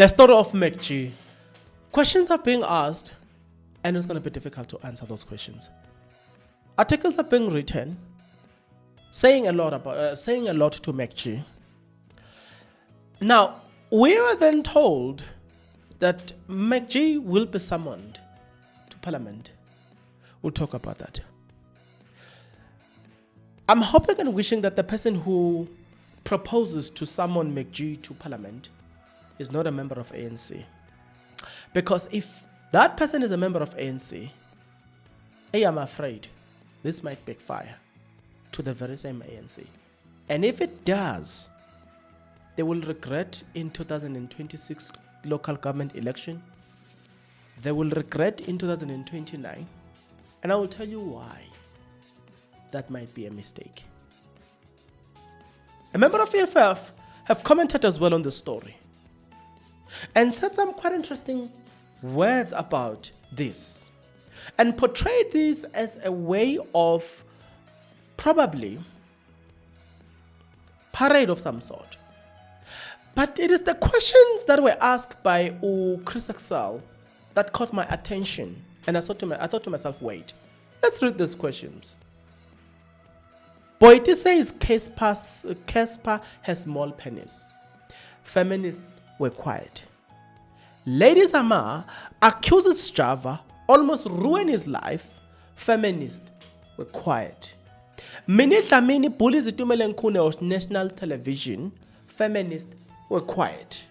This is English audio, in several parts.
The story of Macg. Questions are being asked, and it's going to be difficult to answer those questions. Articles are being written, saying a lot to Macg. Now, we were then told that Macg will be summoned to Parliament. We'll talk about that. I'm hoping and wishing that the person who proposes to summon Macg to Parliament is not a member of ANC. Because if that person is a member of ANC, I am afraid this might backfire to the very same ANC. And if it does, they will regret in 2026 local government election. They will regret in 2029. And I will tell you why that might be a mistake. A member of EFF have commented as well on the story and said some quite interesting words about this and portrayed this as a way of probably parade of some sort. But it is the questions that were asked by Chris Axel that caught my attention, and I thought to myself, wait, let's read these questions. Boyti says Casper has small penis. Feminists were quiet. Lady Sama accuses Java almost ruin his life. Feminists were quiet. Minnie Dlamini bullies Itumeleng Khune on national television. Feminists were quiet.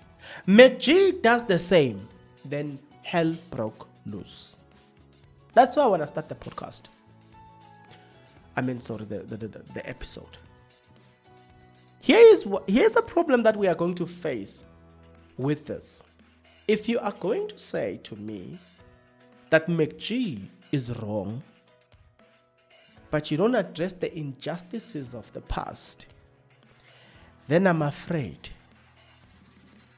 Macg does the same. Then hell broke loose. That's why I want to start the podcast. The episode. Here's the problem that we are going to face with this. If you are going to say to me that Macg is wrong, but you don't address the injustices of the past, then I'm afraid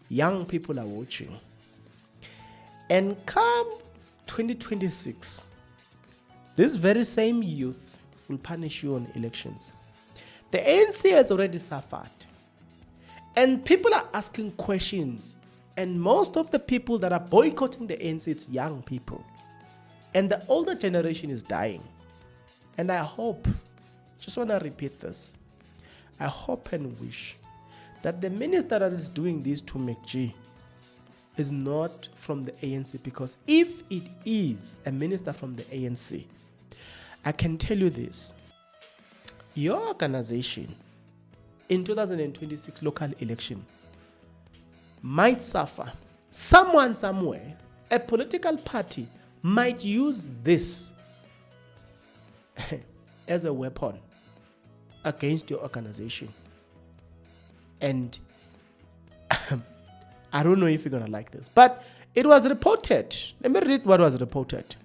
young people are watching. And come 2026, this very same youth will punish you on elections. The ANC has already suffered. And people are asking questions. And most of the people that are boycotting the ANC, it's young people. And the older generation is dying. And I hope, just want to repeat this, I hope and wish that the minister that is doing this to Macg is not from the ANC, because if it is a minister from the ANC, I can tell you this, your organization in 2026 local election might suffer. Someone somewhere, a political party, might use this as a weapon against your organization. And I don't know if you're going to like this, but it was reported. Let me read what was reported.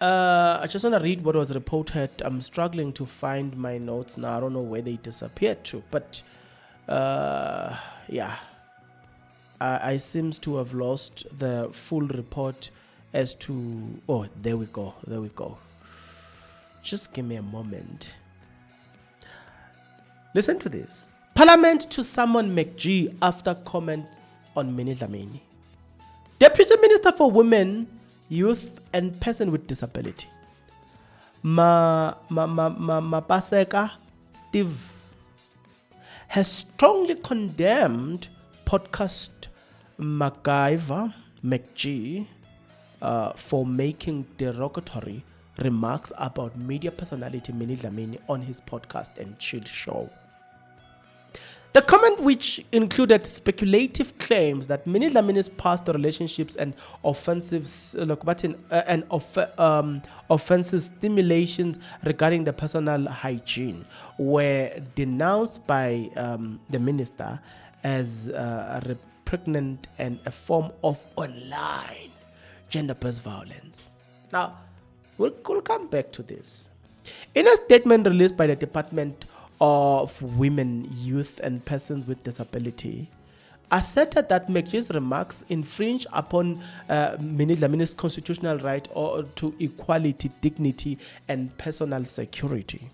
I just want to read what was reported. I'm struggling to find my notes now. I don't know where they disappeared to, but yeah. I seems to have lost the full report as to... Oh, there we go. Just give me a moment. Listen to this. Parliament to summon Macg after comment on Minnie Dlamini. Deputy Minister for Women, Youth and Person with Disability, Mapaseka Steve, has strongly condemned podcast Macg for making derogatory remarks about media personality Minnie Dlamini on his podcast and chill show. The comment, which included speculative claims that Minnie Dlamini's past relationships and offensive stimulations regarding the personal hygiene, were denounced by the minister as repugnant and a form of online gender-based violence. Now, we'll come back to this. In a statement released by the Department of Women, Youth and Persons with Disability, asserted that Macg's remarks infringe upon Minnie Dlamini's constitutional right to equality, dignity and personal security.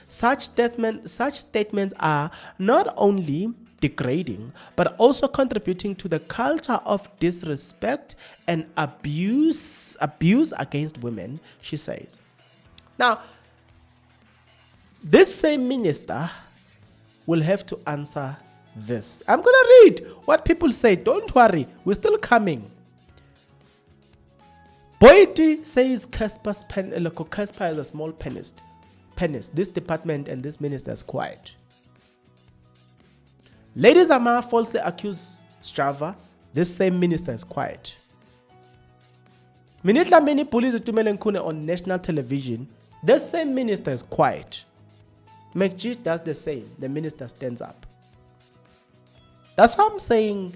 Such statements are not only degrading, but also contributing to the culture of disrespect and abuse against women, she says. Now, this same minister will have to answer this. I'm going to read what people say. Don't worry, we're still coming. Boiti says Casper is a small penis. This department and this minister is quiet. Lady Zama falsely accused Strava. This same minister is quiet. Minnie Dlamini bullies Itumeleng Khune on national television. This same minister is quiet. Macg does the same. The minister stands up. That's why I'm saying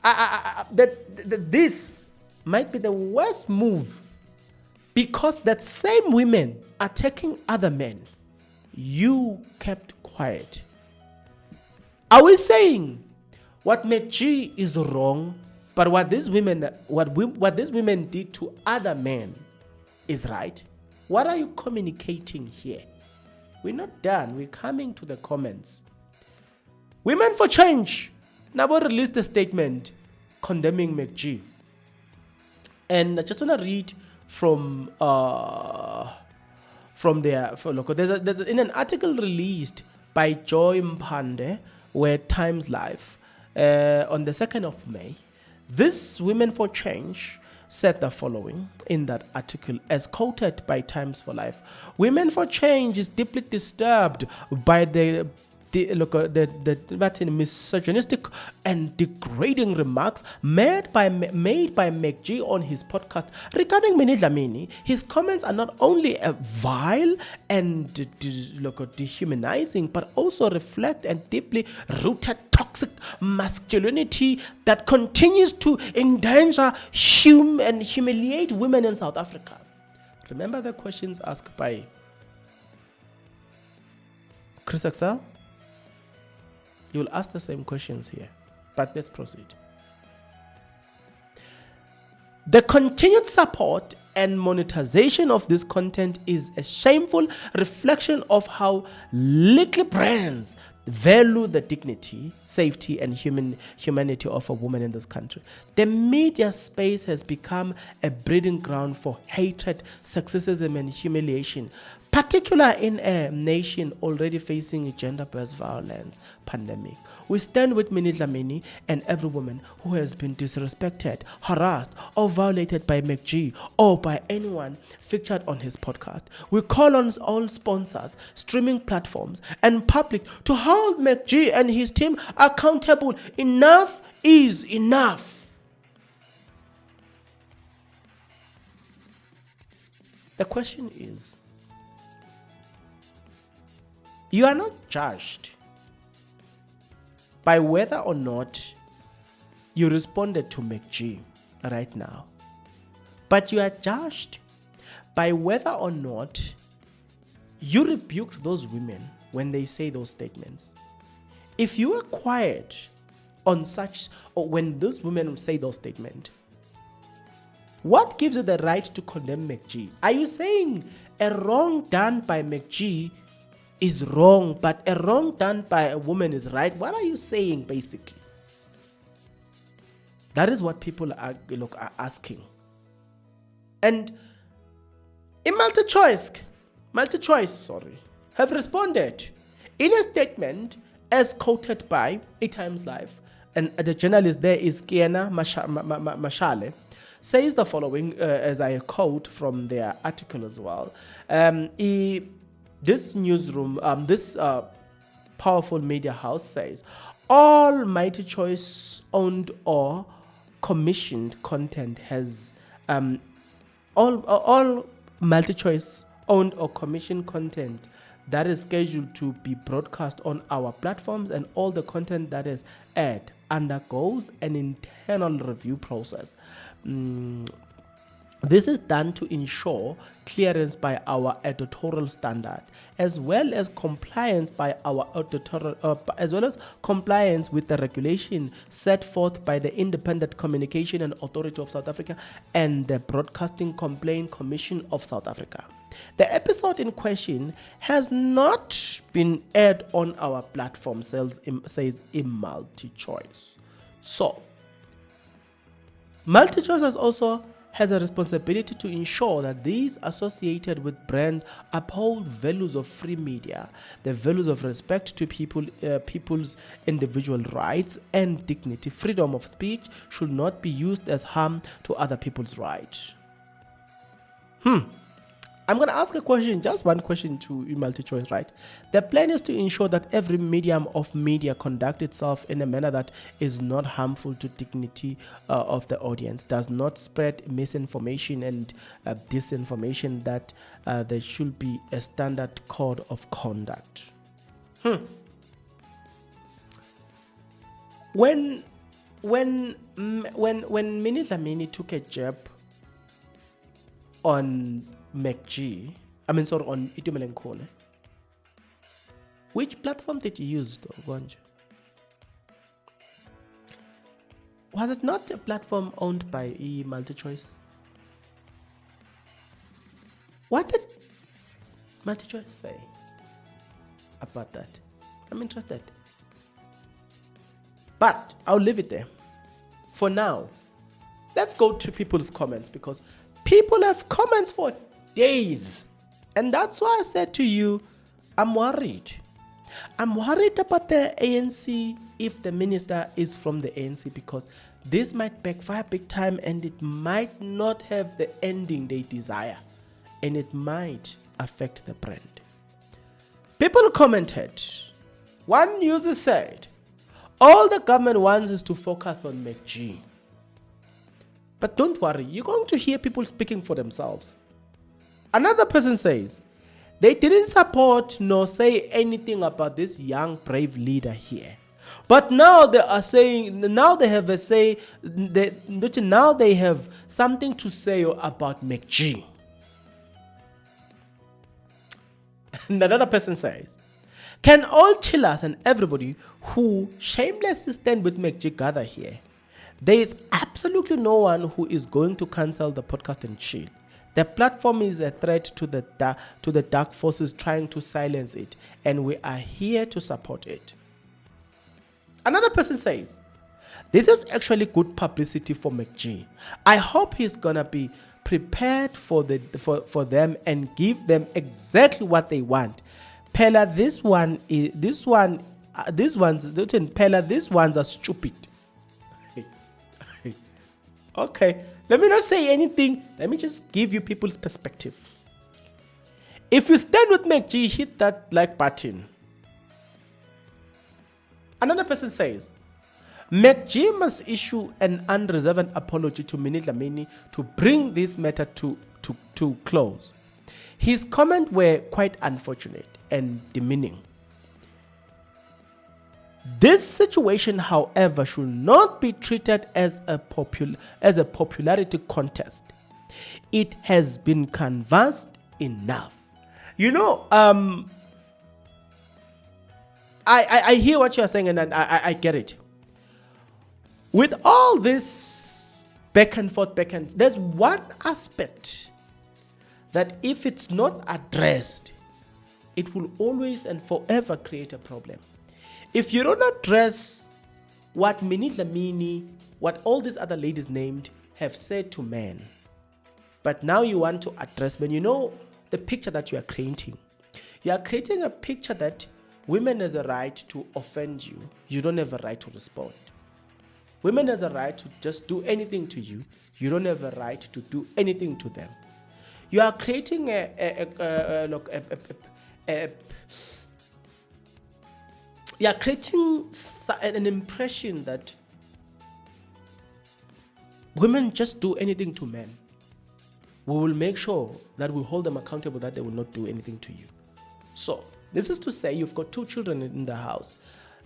that this might be the worst move, because that same women attacking other men, you kept quiet. Are we saying what Macg is wrong, but what these women did to other men is right? What are you communicating here? We're not done. We're coming to the comments. Women for Change Nabo released a statement condemning Macg. And I just want to read from their local. There's in an article released by Joy Mpande, where Times Live, on the 2nd of May, this Women for Change said the following in that article, as quoted by Times for Life. Women for Change is deeply disturbed by the misogynistic and degrading remarks made by Macg on his podcast regarding Minnie Dlamini. His comments are not only vile and dehumanizing, but also reflect a deeply rooted toxic masculinity that continues to endanger and humiliate women in South Africa. Remember the questions asked by Chris Axel? You'll ask the same questions here, but let's proceed. The continued support and monetization of this content is a shameful reflection of how little brands value the dignity, safety, and humanity of a woman in this country. The media space has become a breeding ground for hatred, sexism, and humiliation, particularly in a nation already facing a gender-based violence pandemic. We stand with Minnie Dlamini and every woman who has been disrespected, harassed, or violated by Macg or by anyone featured on his podcast. We call on all sponsors, streaming platforms, and public to hold Macg and his team accountable. Enough is enough. The question is, you are not judged by whether or not you responded to Macg right now, but you are judged by whether or not you rebuked those women when they say those statements. If you are quiet on such, or when those women say those statements, what gives you the right to condemn Macg? Are you saying a wrong done by Macg is wrong, but a wrong done by a woman is right? What are you saying, basically? That is what people are asking. And in MultiChoice, have responded in a statement as quoted by Times Live, and the journalist there is Kiana Mashale, says the following, as I quote from their article as well. This newsroom, this powerful media house says, all MultiChoice owned or commissioned content has, all MultiChoice owned or commissioned content that is scheduled to be broadcast on our platforms, and all the content that is aired undergoes an internal review process. This is done to ensure clearance by our editorial standard, as well as compliance by our editorial, as well as compliance with the regulation set forth by the Independent Communication and Authority of South Africa and the Broadcasting Complaint Commission of South Africa. The episode in question has not been aired on our platform, says in MultiChoice. So, MultiChoice also has a responsibility to ensure that these associated with brand uphold values of free media, the values of respect to people's individual rights and dignity. Freedom of speech should not be used as harm to other people's rights. I'm going to ask a question, just one question to MultiChoice, right? The plan is to ensure that every medium of media conduct itself in a manner that is not harmful to dignity of the audience, does not spread misinformation and disinformation, that there should be a standard code of conduct. When Minnie Dlamini took a jab on Macg, on Itumeleng Khone, which platform did you use though, Gonja? Was it not a platform owned by MultiChoice? What did MultiChoice say about that? I'm interested. But I'll leave it there. For now, let's go to people's comments, because people have comments for days. And that's why I said to you, I'm worried. I'm worried about the ANC if the minister is from the ANC, because this might backfire big time and it might not have the ending they desire. And it might affect the brand. People commented. One user said, all the government wants is to focus on Macg. But don't worry, you're going to hear people speaking for themselves. Another person says, they didn't support nor say anything about this young, brave leader here. But now they are saying, now they have a say, now they have something to say about Macg. And another person says, can all chillers and everybody who shamelessly stand with Macg gather here? There is absolutely no one who is going to cancel the podcast and chill. The platform is a threat to the dark forces trying to silence it, and we are here to support it. Another person says, this is actually good publicity for Macg. I hope he's gonna be prepared for them and give them exactly what they want. Pella, these ones are stupid. Okay, let me not say anything. Let me just give you people's perspective. If you stand with Macg, hit that like button. Another person says, Macg must issue an unreserved apology to Minnie Dlamini to bring this matter to close. His comments were quite unfortunate and demeaning. This situation, however, should not be treated as a popularity contest. It has been canvassed enough. You know, I hear what you are saying, and I get it. With all this back and forth, there's one aspect that if it's not addressed, it will always and forever create a problem. If you don't address what Minnie Dlamini, what all these other ladies named have said to men, but now you want to address men, you know the picture that you are creating. You are creating a picture that women has a right to offend you. You don't have a right to respond. Women has a right to just do anything to you. You don't have a right to do anything to them. You are creating you are creating an impression that women just do anything to men. We will make sure that we hold them accountable that they will not do anything to you. So, this is to say you've got two children in the house.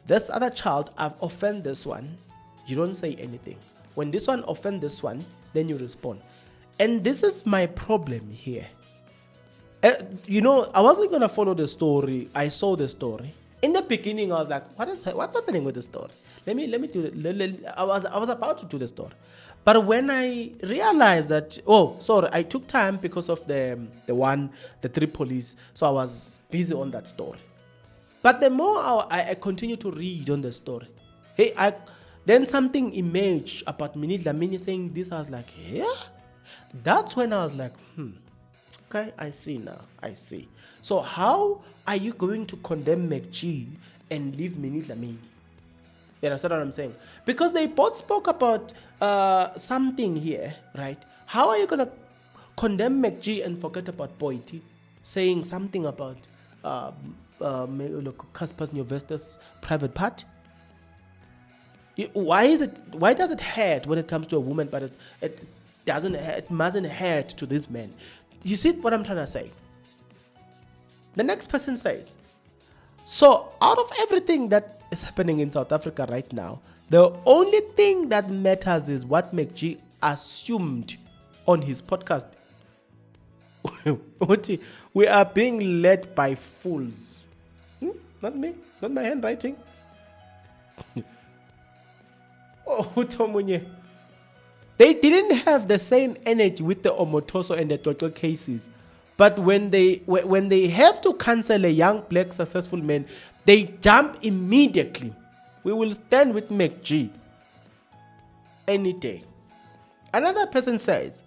This other child, I've offended this one, you don't say anything. When this one offends this one, then you respond. And this is my problem here. You know, I wasn't going to follow the story. I saw the story. In the beginning, I was like, what's happening with the story? Let me do it. I was about to do the story. But when I realized that, I took time because of the three police, so I was busy on that story. But the more I continue to read on the story, then something emerged about Minnie Dlamini saying this. I was like, yeah? That's when I was like, okay, I see now. I see. So how are you going to condemn Macg and leave Minnie Dlamini? You understand what I'm saying? Because they both spoke about something here, right? How are you going to condemn Macg and forget about Boyti saying something about Casper Nyovesta's private part? Why does it hurt when it comes to a woman, but it mustn't hurt to this man? You see what I'm trying to say? The next person says, so out of everything that is happening in South Africa right now, the only thing that matters is what Macg assumed on his podcast. We are being led by fools. Not me, not my handwriting. They didn't have the same energy with the Omotoso and the Toto cases. But when they have to cancel a young black successful man, they jump immediately. We will stand with Macg any day. Another person says,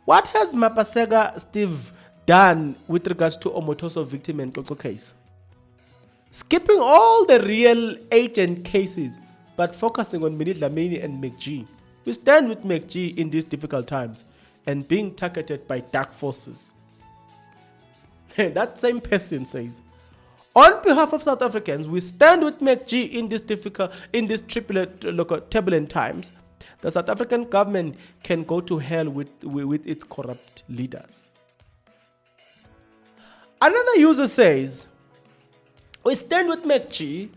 what has Mapasega Steve done with regards to Omotoso victim and Toto case? Skipping all the real agent cases, but focusing on Minnie Dlamini and Macg. We stand with Macg in these difficult times and being targeted by dark forces. That same person says, on behalf of South Africans, we stand with Macg in these turbulent times. The South African government can go to hell with its corrupt leaders. Another user says, we stand with Macg.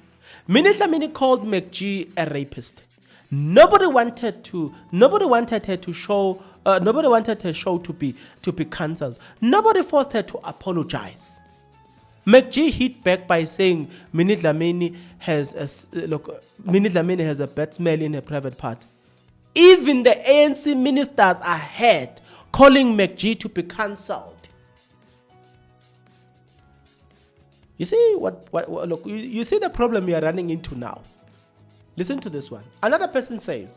Minnie Dlamini called Macg a rapist. Nobody wanted her show to be cancelled. Nobody forced her to apologize. Macg hit back by saying Minnie Dlamini has a bad smell in her private part. Even the ANC ministers are ahead calling Macg to be cancelled. You see you see the problem we are running into now. Listen to this one. Another person says,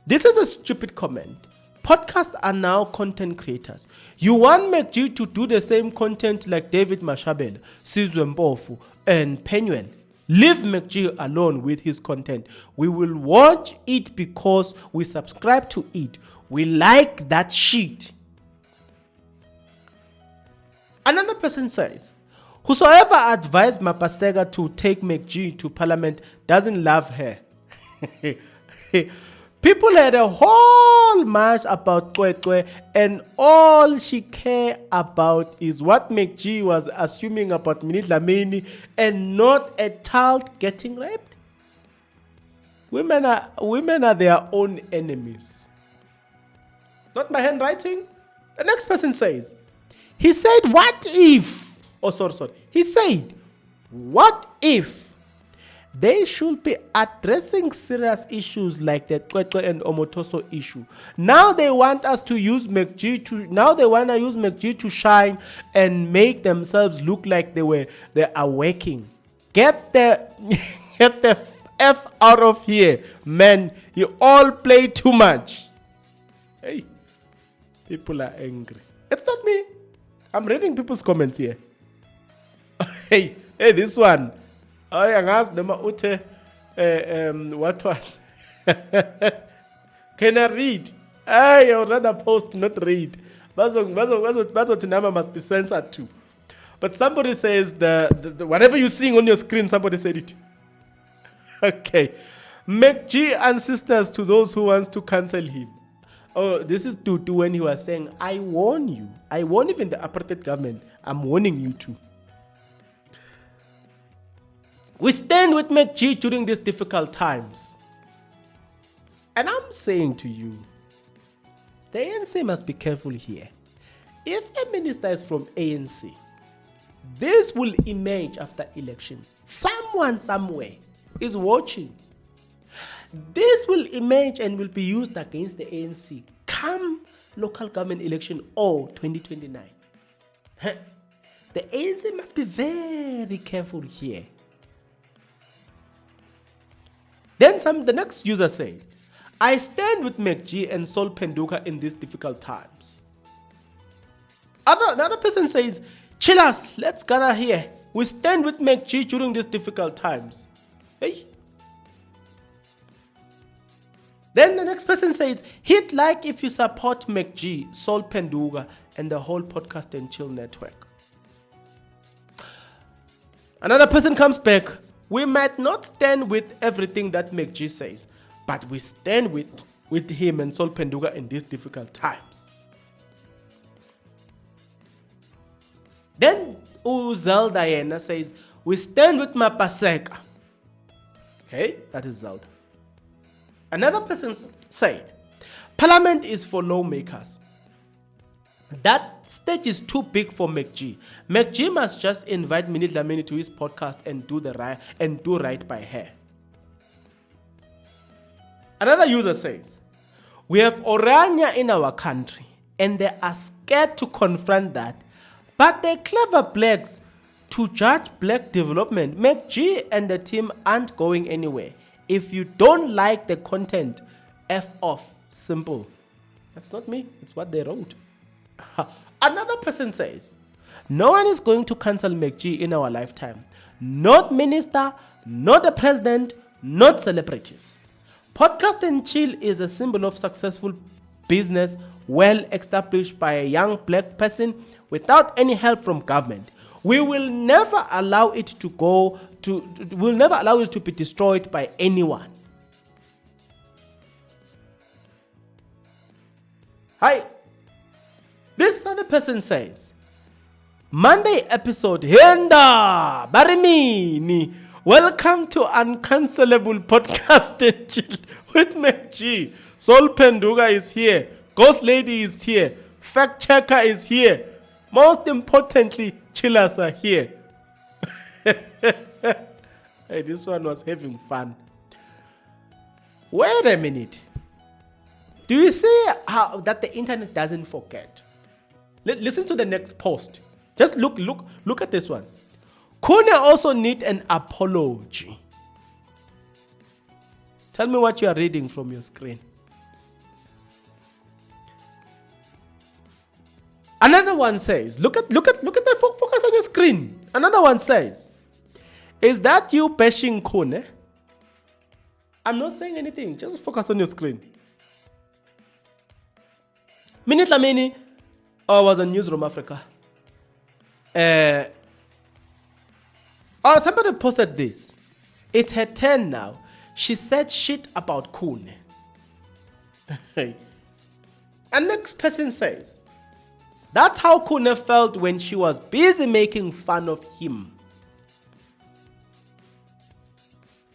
this is a stupid comment. Podcasts are now content creators. You want Macg to do the same content like David Mashabela, Sizwe Mpofu, and Penuel. Leave Macg alone with his content. We will watch it because we subscribe to it. We like that shit. Another person says, whosoever advised Mapasega to take Macg to parliament doesn't love her. People had a whole march about Kwekwe, and all she cared about is what Macg was assuming about Minnie Dlamini and not a child getting raped. Women are their own enemies. Not my handwriting. The next person says, he said, what if? He said, what if they should be addressing serious issues like the Kwekwe and Omotoso issue? Now they want us to use Macg to shine and make themselves look like they are working. Get the F out of here, man. You all play too much. Hey, people are angry. It's not me. I'm reading people's comments here. Hey, this one. I asked them what was. Can I read? I would rather post, not read. That's what number must be censored too. But somebody says the whatever you seeing on your screen, somebody said it. Okay. Macg ancestors to those who wants to cancel him. Oh, this is Tutu when he was saying, I warn you. I warn even the apartheid government. I'm warning you too. We stand with Macg during these difficult times. And I'm saying to you, the ANC must be careful here. If a minister is from ANC, this will emerge after elections. Someone somewhere is watching. This will emerge and will be used against the ANC come local government election or 2029. The ANC must be very careful here. Then the next user said, I stand with Macg and Sol Penduka in these difficult times. Another person says, chillers, let's gather here. We stand with Macg during these difficult times. Hey. Then the next person says, hit like if you support Macg, Sol Penduka, and the whole Podcast and Chill network. Another person comes back. We might not stand with everything that Macg says, but we stand with him and Sol Penduka in these difficult times. Then Uzal Diana says, we stand with Mapaseka. Okay, that is Zelda. Another person said, Parliament is for lawmakers. That stage is too big for Macg. Macg must just invite Minnie Dlamini to his podcast and do right by her. Another user says, we have Orania in our country and they are scared to confront that, but they're clever blacks to judge black development. Macg and the team aren't going anywhere. If you don't like the content, F off. Simple. That's not me. It's what they wrote. Another person says, no one is going to cancel Macg in our lifetime. Not minister, not the president, not celebrities. Podcast and Chill is a symbol of successful business, well established by a young black person without any help from government. We will never allow it to be destroyed by anyone. Hi. This other person says, Monday episode, Henda Barimini. Welcome to Uncancelable Podcast and Chill with Macg. Sol Penduka is here. Ghost Lady is here. Fact Checker is here. Most importantly, chillers are here. Hey, this one was having fun. Wait a minute. Do you see how that the internet doesn't forget? Listen to the next post. Just look at this one. Kune also need an apology. Tell me what you are reading from your screen. Another one says, look at the focus on your screen. Another one says, is that you bashing Kune? I'm not saying anything. Just focus on your screen. Minnie Dlamini was on Newsroom Africa. Somebody posted this. It's her turn now. She said shit about Kune. And next person says, that's how Kune felt when she was busy making fun of him.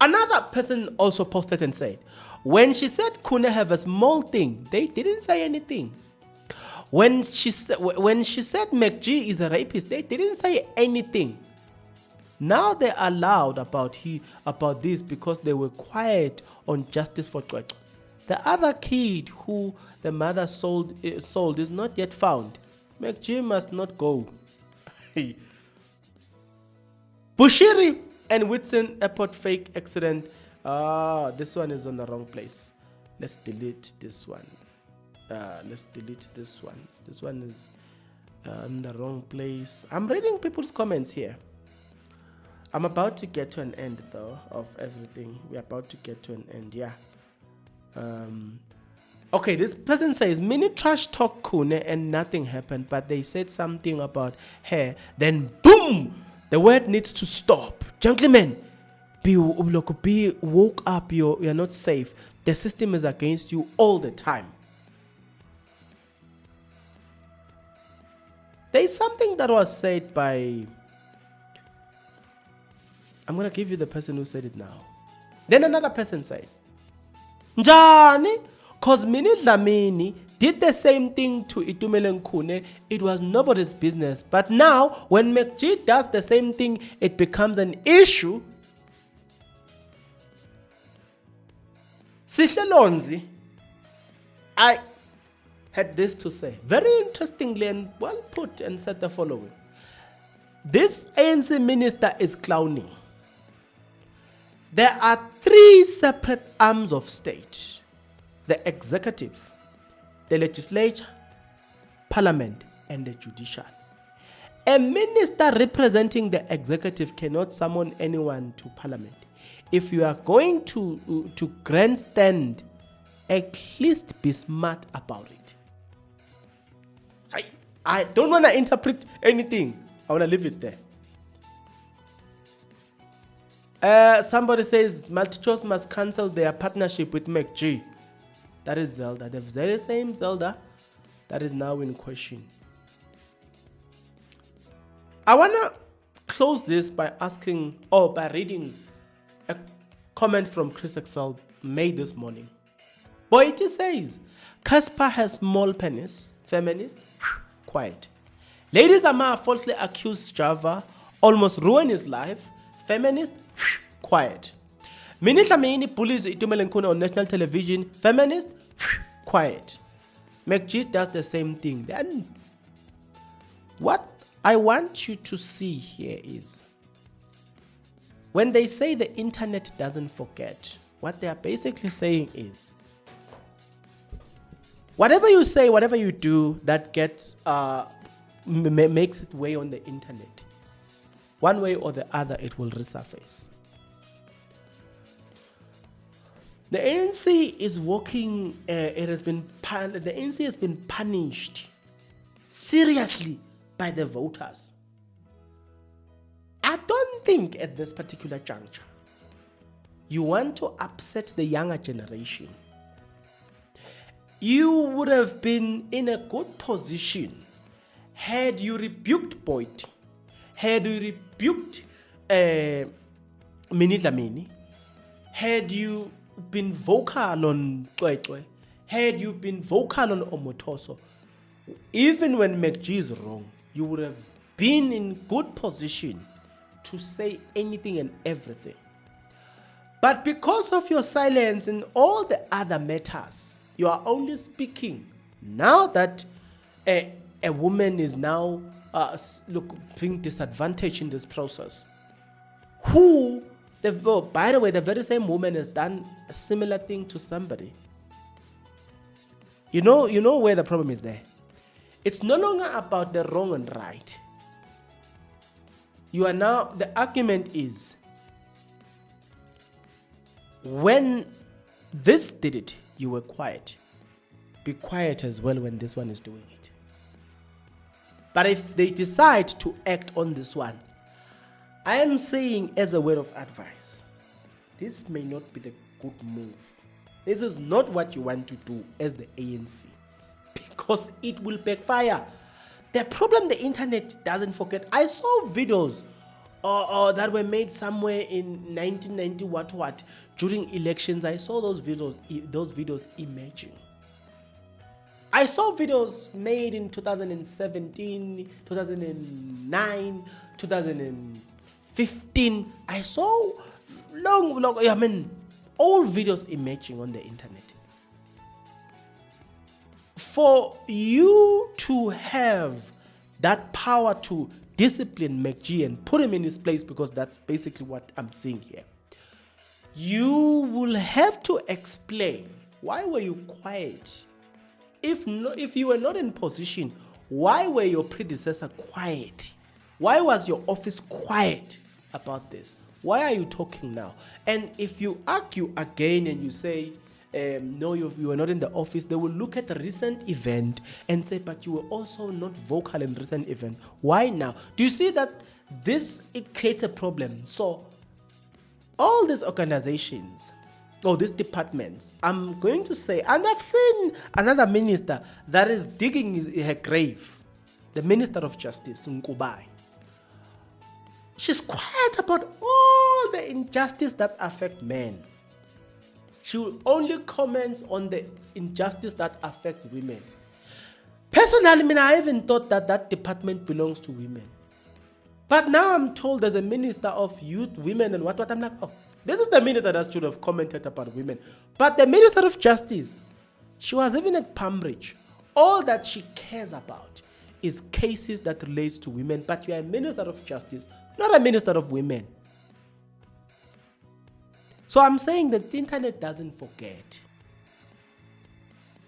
Another person also posted and said, when she said Kune have a small thing, they didn't say anything. When she said Macg is a rapist, they didn't say anything. Now they are loud about this because they were quiet on justice for Chwechwe. The other kid who the mother sold is not yet found. Macg must not go. Bushiri and Whitson Airport fake accident. This one is on the wrong place. Let's delete this one. Let's delete this one. This one is in the wrong place. I'm reading people's comments here. I'm about to get to an end though of everything. We're about to get to an end, yeah. Okay, this person says, Minnie trash talk Kune and nothing happened, but they said something about her. Then boom! The word needs to stop. Gentlemen, be woke up. You're not safe. The system is against you all the time. There is something that was said by... I'm going to give you the person who said it now. Then another person said, Njani, because Minnie Dlamini did the same thing to Itumeleng Kune. It was nobody's business. But now, when Macg does the same thing, it becomes an issue. Sihle Lonzi, I had this to say, very interestingly and well put, and said the following. This ANC minister is clowning. There are 3 separate arms of state: the executive, the legislature, parliament, and the judiciary. A minister representing the executive cannot summon anyone to parliament. If you are going to grandstand, at least be smart about it. I don't want to interpret anything. I want to leave it there. Somebody says MultiChoice must cancel their partnership with Macg. That is Zelda. The very same Zelda that is now in question. I want to close this by by reading a comment from Chris Excel made this morning. Boy, it says, Casper has small penis, feminist, quiet. Ladies Ama falsely accused Java, almost ruined his life, feminist, quiet. Minnie Dlamini bullies Itumeleng on national television, feminist, quiet. Macg does the same thing. Then, what I want you to see here is, when they say the internet doesn't forget, what they are basically saying is, whatever you say, whatever you do, that gets makes its way on the internet, one way or the other, it will resurface. The ANC is working. The ANC has been punished seriously by the voters. I don't think at this particular juncture you want to upset the younger generation. You would have been in a good position had you rebuked Boyd, had you rebuked Minnie Dlamini, had you been vocal on Twetwe, had you been vocal on Omotoso. Even when Macg is wrong, you would have been in good position to say anything and everything. But because of your silence in all the other matters, you are only speaking now that a woman is now being disadvantaged in this process. By the way, the very same woman has done a similar thing to somebody. You know where the problem is there. It's no longer about the wrong and right. The argument is, when this did it, you were quiet. Be quiet as well when this one is doing it. But if they decide to act on this one, I am saying as a word of advice, this may not be the good move. This is not what you want to do as the ANC, because it will backfire. The problem the internet doesn't forget. I saw videos that were made somewhere in 1990 what during elections. I saw those videos emerging. I saw videos made in 2017, 2009, 2015. I saw all videos emerging on the internet. For you to have that power to discipline Macg and put him in his place, because that's basically what I'm seeing here, you will have to explain, why were you quiet? If you were not in position, why were your predecessor quiet? Why was your office quiet about this? Why are you talking now? And if you argue again and you say, no, you were not in the office, they will look at the recent event and say, but you were also not vocal in recent event. Why now? Do you see that it creates a problem? So all these organizations, or these departments, I'm going to say, and I've seen another minister that is digging her grave, the Minister of Justice, Nkubai. She's quiet about all the injustice that affect men. She will only comment on the injustice that affects women. Personally, I even thought that department belongs to women. But now I'm told there's a Minister of Youth, Women, and what I'm like, oh, This is the minister that should have commented about women. But the Minister of Justice, she was even at Palm Ridge. All that she cares about is cases that relates to women. But you are a Minister of Justice, not a Minister of Women. So I'm saying that the internet doesn't forget.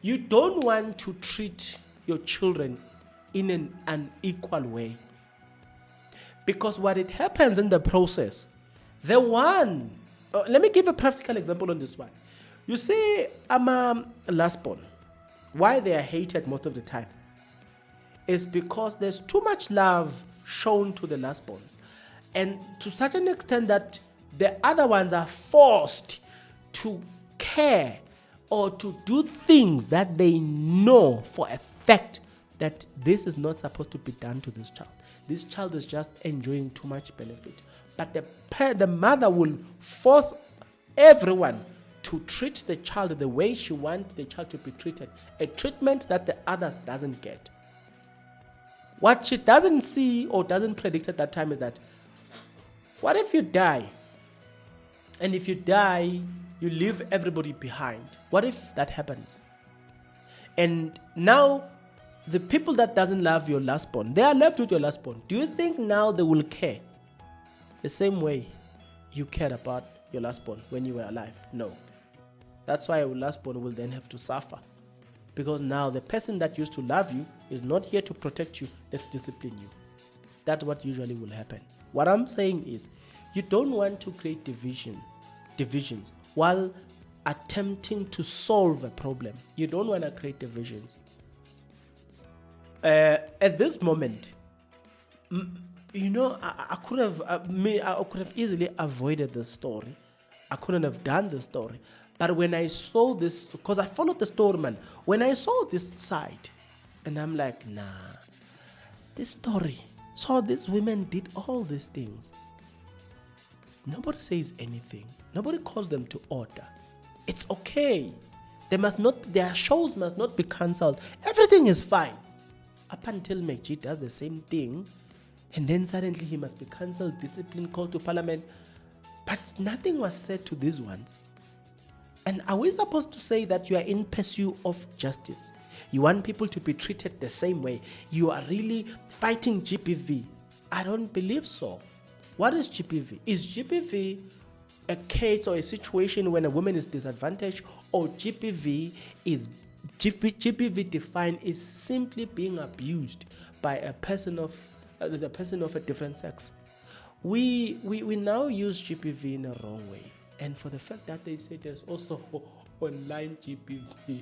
You don't want to treat your children in an unequal way. Because what it happens in the process, let me give a practical example on this one. You see, I'm a last born. Why they are hated most of the time is because there's too much love shown to the last borns. And to such an extent that the other ones are forced to care or to do things that they know for a fact that this is not supposed to be done to this child. This child is just enjoying too much benefit. But the mother will force everyone to treat the child the way she wants the child to be treated. A treatment that the others doesn't get. What she doesn't see or doesn't predict at that time is that, what if you die? And if you die, you leave everybody behind. What if that happens? And now, the people that doesn't love your last born, they are left with your last born. Do you think now they will care the same way you cared about your last born when you were alive? No. That's why your last born will then have to suffer. Because now the person that used to love you is not here to protect you, let's discipline you. That's what usually will happen. What I'm saying is, you don't want to create divisions while attempting to solve a problem. You don't want to create divisions. At this moment, I could have easily avoided the story. I couldn't have done the story. But when I saw this, because I followed the story, man, when I saw this side, and I'm like, nah, this story, so these women did all these things. Nobody says anything. Nobody calls them to order. It's okay. Their shows must not be cancelled. Everything is fine. Up until Macg does the same thing, and then suddenly he must be cancelled, discipline, called to parliament. But nothing was said to these ones. And are we supposed to say that you are in pursuit of justice? You want people to be treated the same way? You are really fighting GBV? I don't believe so. What is GBV? Is GBV a case or a situation when a woman is disadvantaged, or GBV defined is simply being abused by a person of a different sex? We now use GBV in a wrong way. And for the fact that they say there's also online GBV,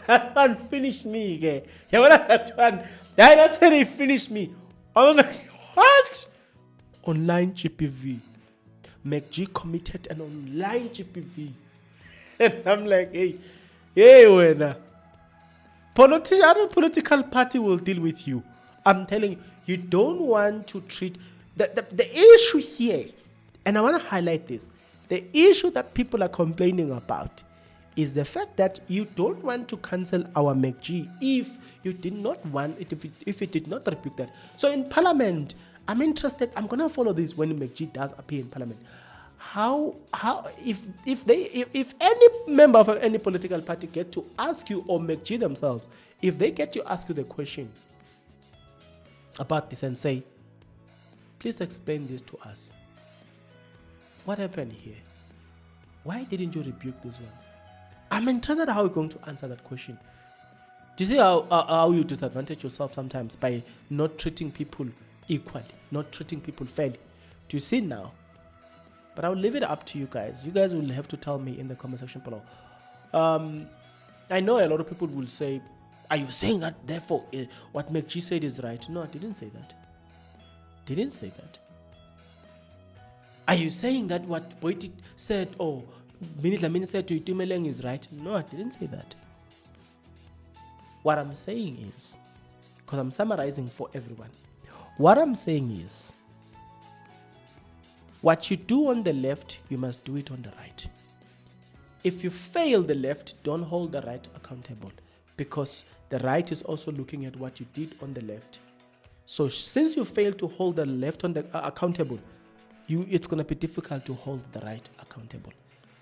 that one finished me again. That one, that's how they finished me. I was like, what? Online GBV. Macg committed an online GBV. And I'm like, hey, when other political party will deal with you. I'm telling you, you don't want to treat the issue here, and I want to highlight this. The issue that people are complaining about is the fact that you don't want to cancel our Macg if you did not want it, if it did not rebuke that. So in Parliament, I'm interested. I'm gonna follow this when Macg does appear in Parliament. How if any member of any political party get to ask you, or Macg themselves, if they get to ask you the question about this and say, please explain this to us. What happened here? Why didn't you rebuke these ones? I'm interested how you're going to answer that question. Do you see how you disadvantage yourself sometimes by not treating people equally, not treating people fairly? Do you see now? But I'll leave it up to you guys. You guys will have to tell me in the comment section below. I know a lot of people will say, are you saying that therefore what Macg said is right? No, I didn't say that. Didn't say that. Are you saying that what Boyti said, or Minnie Dlamini said to Itumeleng is right? No, I didn't say that. What I'm saying is, because I'm summarizing for everyone, what I'm saying is, what you do on the left, you must do it on the right. If you fail the left, don't hold the right accountable, because the right is also looking at what you did on the left. So since you failed to hold the left on the accountable, it's going to be difficult to hold the right accountable.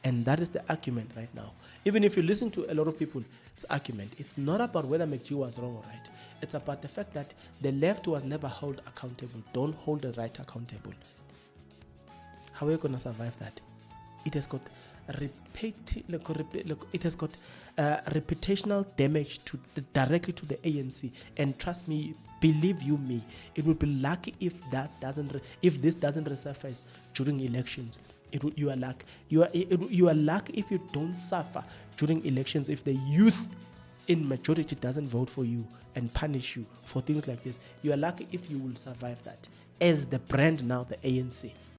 And that is the argument right now. Even if you listen to a lot of people's argument, it's not about whether Macg was wrong or right. It's about the fact that the left was never held accountable. Don't hold the right accountable. How are you going to survive that? It has got reputational damage directly to the ANC. And trust me, believe you me, it would be lucky if this doesn't resurface during elections. You are lucky. You are lucky if you don't suffer during elections, if the youth in majority doesn't vote for you and punish you for things like this. You are lucky if you will survive that as the brand now, the ANC.